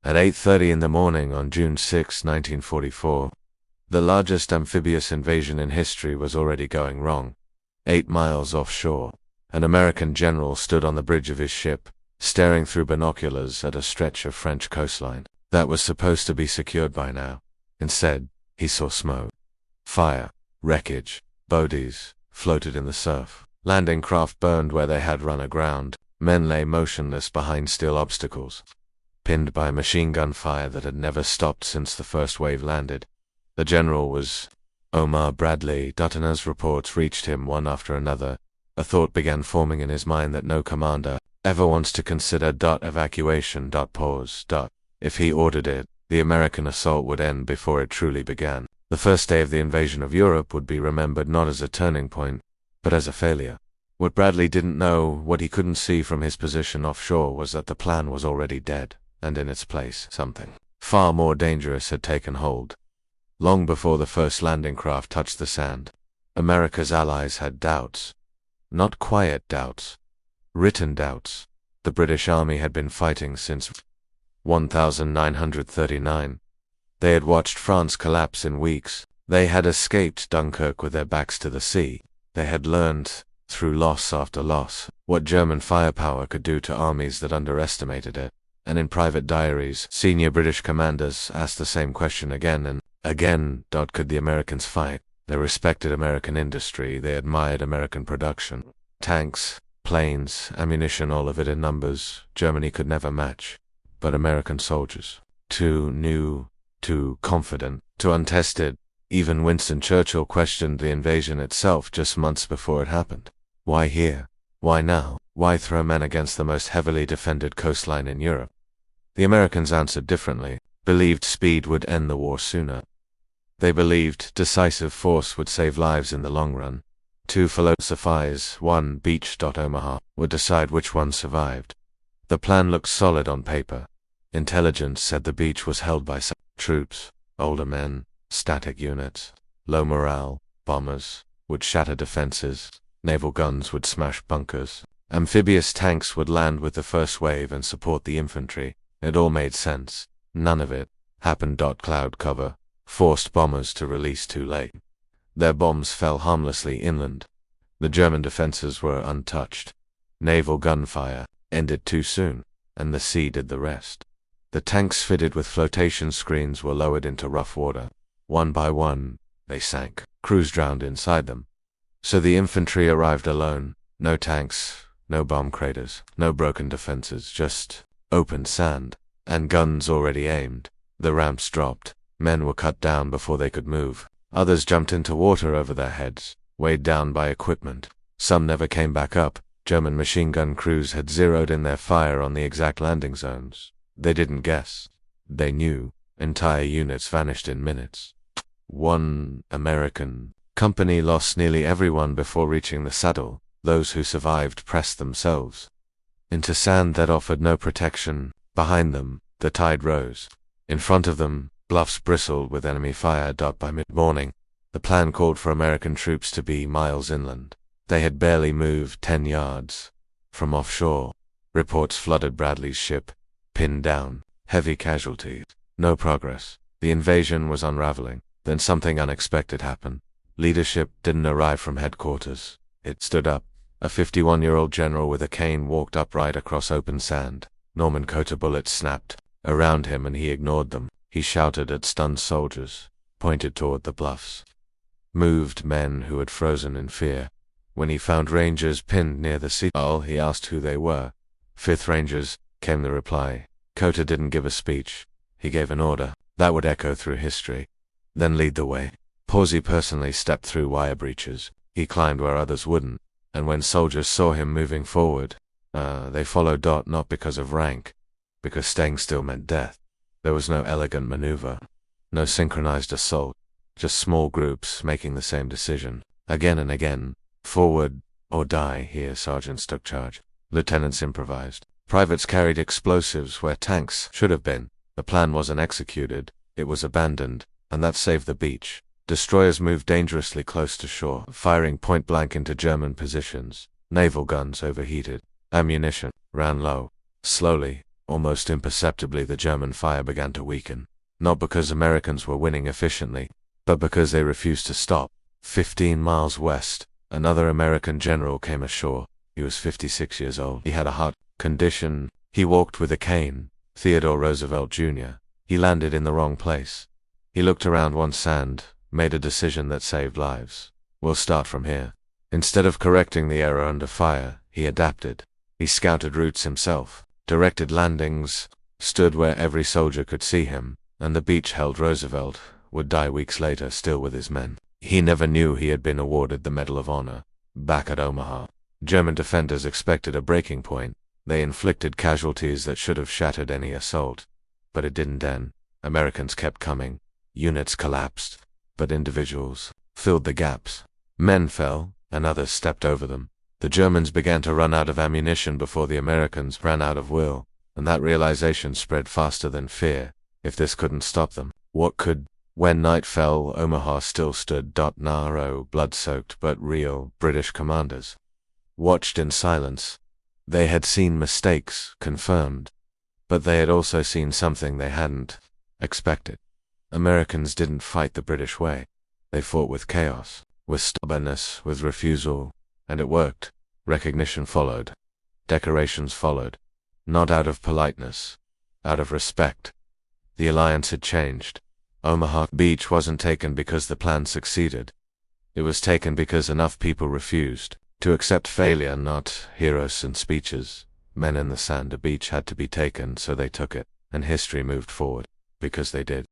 At 8:30 in the morning on June 6, 1944, the largest amphibious invasion in history was already going wrong. 8 miles offshore, an American general stood on the bridge of his ship, staring through binoculars at a stretch of French coastline that was supposed to be secured by now. Instead, he saw smoke, fire, wreckage, bodies floated in the surf. Landing craft burned where they had run aground. Men lay motionless behind steel obstacles, pinned by machine gun fire that had never stopped since the first wave landed. The general was Omar Bradley. And as reports reached him one after another, a thought began forming in his mind that no commander ever wants to consider evacuation. Pause. If he ordered it, the American assault would end before it truly began. The first day of the invasion of Europe would be remembered not as a turning point, but as a failure. What Bradley didn't know, what he couldn't see from his position offshore, was that the plan was already dead, and in its place, something far more dangerous had taken hold. Long before the first landing craft touched the sand, America's allies had doubts. Not quiet doubts, written doubts. The British Army had been fighting since 1939. They had watched France collapse in weeks. They had escaped Dunkirk with their backs to the sea. They had learned, through loss after loss, what German firepower could do to armies that underestimated it. And in private diaries, senior British commanders asked the same question again and again. Could the Americans fight? They respected American industry. They admired American production. Tanks, planes, ammunition, all of it in numbers Germany could never match. But American soldiers, too new, too confident, too untested. Even Winston Churchill questioned the invasion itself just months before it happened. Why here? Why now? Why throw men against the most heavily defended coastline in Europe? The Americans answered differently, believed speed would end the war sooner. They believed decisive force would save lives in the long run. 2 philosophies, 1 Beach. Omaha would decide which one survived. The plan looked solid on paper. Intelligence said the beach was held by some troops, older men, static units, low morale, bombers would shatter defenses, naval guns would smash bunkers, amphibious tanks would land with the first wave and support the infantry. It all made sense. None of it happened. Cloud cover forced bombers to release too late. Their bombs fell harmlessly inland. The German defenses were untouched. Naval gunfire ended too soon, and the sea did the rest. The tanks fitted with flotation screens were lowered into rough water. One by one, they sank. Crews drowned inside them. So the infantry arrived alone. No tanks, no bomb craters, no broken defenses, just open sand, and guns already aimed. The ramps dropped. Men were cut down before they could move. Others jumped into water over their heads, weighed down by equipment. Some never came back up. German machine gun crews had zeroed in their fire on the exact landing zones. They didn't guess. They knew. Entire units vanished in minutes. One American company lost nearly everyone before reaching the saddle. Those who survived pressed themselves into sand that offered no protection. Behind them, the tide rose. In front of them, bluffs bristled with enemy fire. By mid-morning, the plan called for American troops to be miles inland. They had barely moved 10 yards from offshore. Reports flooded Bradley's ship, pinned down, heavy casualties, no progress. The invasion was unraveling. Then something unexpected happened. Leadership didn't arrive from headquarters. It stood up. A 51-year-old general with a cane walked upright across open sand. Norman Cota bullets snapped around him and he ignored them. He shouted at stunned soldiers, pointed toward the bluffs. Moved men who had frozen in fear. When he found Rangers pinned near the sea, he asked who they were. 5th Rangers, came the reply. Cota didn't give a speech. He gave an order that would echo through history. Then lead the way. Pawsey personally stepped through wire breaches. He climbed where others wouldn't. And when soldiers saw him moving forward, they followed. Not because of rank, because staying still meant death. There was no elegant maneuver, no synchronized assault, just small groups making the same decision, again and again. Forward or die. Here sergeants took charge. Lieutenants improvised. Privates carried explosives where tanks should have been. The plan wasn't executed, it was abandoned, and that saved the beach. Destroyers moved dangerously close to shore, firing point-blank into German positions. Naval guns overheated. Ammunition ran low. Slowly, Almost imperceptibly, the German fire began to weaken. Not because Americans were winning efficiently, but because they refused to stop. 15 miles west, another American general came ashore. He was 56 years old. He had a heart condition. He walked with a cane. Theodore Roosevelt Jr. He landed in the wrong place. He looked around once and made a decision that saved lives. We'll start from here. Instead of correcting the error under fire, he adapted. He scouted routes himself, directed landings, stood where every soldier could see him, and the beach held Roosevelt would die weeks later still with his men. He never knew he had been awarded the Medal of Honor. Back at Omaha, German defenders expected a breaking point. They inflicted casualties that should have shattered any assault. But it didn't then. Americans kept coming. Units collapsed, but individuals filled the gaps. Men fell, and others stepped over them. The Germans began to run out of ammunition before the Americans ran out of will, and that realization spread faster than fear. If this couldn't stop them, what could? When night fell, Omaha still stood. Narrow, blood-soaked but real British commanders watched in silence. They had seen mistakes, confirmed, but they had also seen something they hadn't expected. Americans didn't fight the British way. They fought with chaos, with stubbornness, with refusal, and it worked. Recognition followed. Decorations followed. Not out of politeness, out of respect. The alliance had changed. Omaha Beach wasn't taken because the plan succeeded. It was taken because enough people refused to accept failure, not heroes and speeches. Men in the sand. A beach had to be taken, so they took it, and history moved forward, because they did.